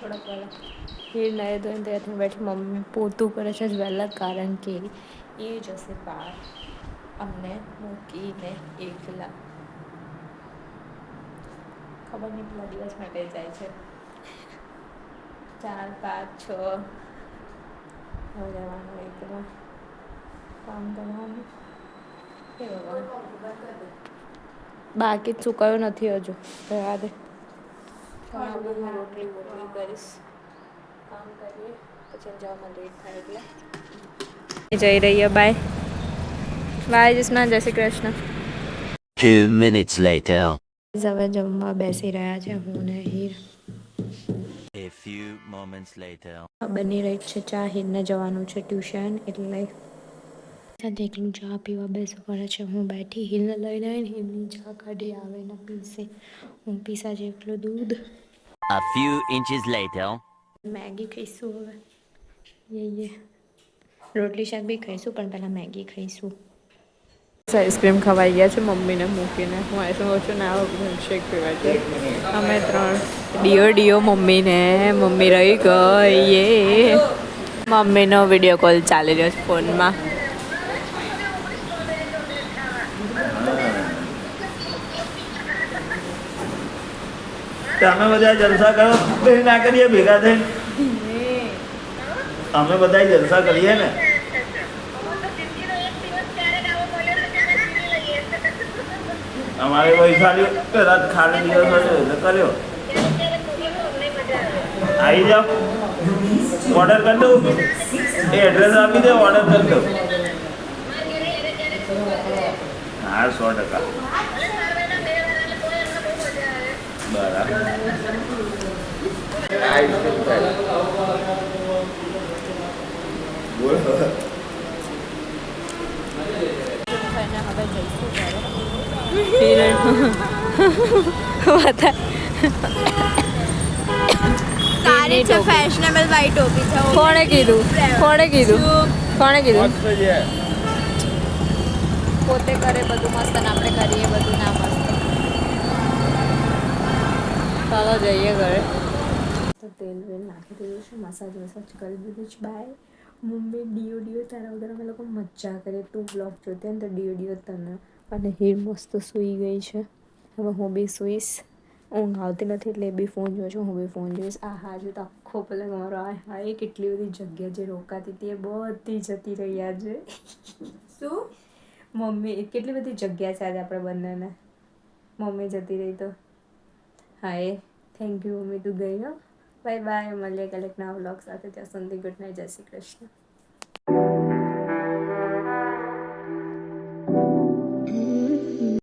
કડકવાળા હીર નાહી ધોઈને ત્યાંથી બેઠી મમ્મી પોતું કરે છે વહેલા કારણ કે એ જશે બહાર અમને મૂકીને એકલા ખબર નહીં પેલા દિવસ માટે જાય છે 4, 5, 6 હવે રહેવાનું એકલા કામ કરવાનું એ બાકી જ ચૂકાયો નથી હજુ રહેવા દે રોટલી કરીશ કામ કરીએ પછી જવામાં લેટ થાય એટલે જઈ રહીએ બાય બાય જસના જય શ્રી કૃષ્ણ 2 minutes later. હવે જમવા બેસી રહ્યા છે હું ને Heer A few moments later. બની રહી છે ચા હીરને જવાનું છે ટ્યુશન એટલે સાથે એકલું ચા પીવા બેસવું પડે છે હું બેઠી હીરને લઈને આવીને હીરની ચા કાઢી આવે ને પીસે હું પીસા છે એકલું દૂધ A few inches later. Maggi ખાઈશું હવે યે રોટલી શાક બી ખાઈશું પણ પહેલાં મેગી ખાઈશું આઈસ્ક્રીમ ખવાઈ ગયા છે મમ્મીને મૂકીને હું આઈસ્ક્રીમ ઓછું ના મિલ્કશેક પીવા છે અમે 3 ડીઓ મમ્મીને મમ્મી રહી ગઈ યે મમ્મીનો વિડીયો કોલ ચાલી રહ્યો છે ફોનમાં અમે બધા જલસા કરો બેન ના કરીએ ભેગા થઈને અમે બધા જલસા કરીએ ને અમારે વૈશાલી પેલા ખાલી દિવસ હતો એટલે કર્યો આવી જાઓ ઓર્ડર કરી દઉં એ એડ્રેસ આપી દે ઓર્ડર કરી દઉં હા 100% બરાબર સારી છે ફેશનેબલ વાઈટ ટોપી છે કોણે કીધું પોતે કરે બધું મસ્ત ને આપણે કરીએ બધું ના મસ્ત ચાલો જઈએ ઘરે તો તેલ વેલ નાખી દીધું છે મસાજ કરી દીધું છે બાય મમ્મી ડીઓ તારા વગર અમે લોકો મજા કરીએ તું બ્લોગ જોતી ને તો ડીઓ તને અને હીર મસ્ત સૂઈ ગઈ છે હવે હું બી સૂઈશ ઊંઘ આવતી નથી એટલે એ બી ફોન જોઉં છું હું બી ફોન જોઈશ આ હાજુ તો આખો પેલો મારો આ કેટલી બધી જગ્યા જે રોકાતી હતી એ બધી જતી રહી આજે શું મમ્મી કેટલી બધી જગ્યા છે આજે આપણે બંનેને મમ્મી જતી રહી તો હા એ થેન્ક યુ મમ્મી તું ગઈ હો બાય બાય મળીએ કલેક્ટ ના વ્લોગ સાથે ત્યાં સુધી ગુડ નાઇટ જય શ્રી કૃષ્ણ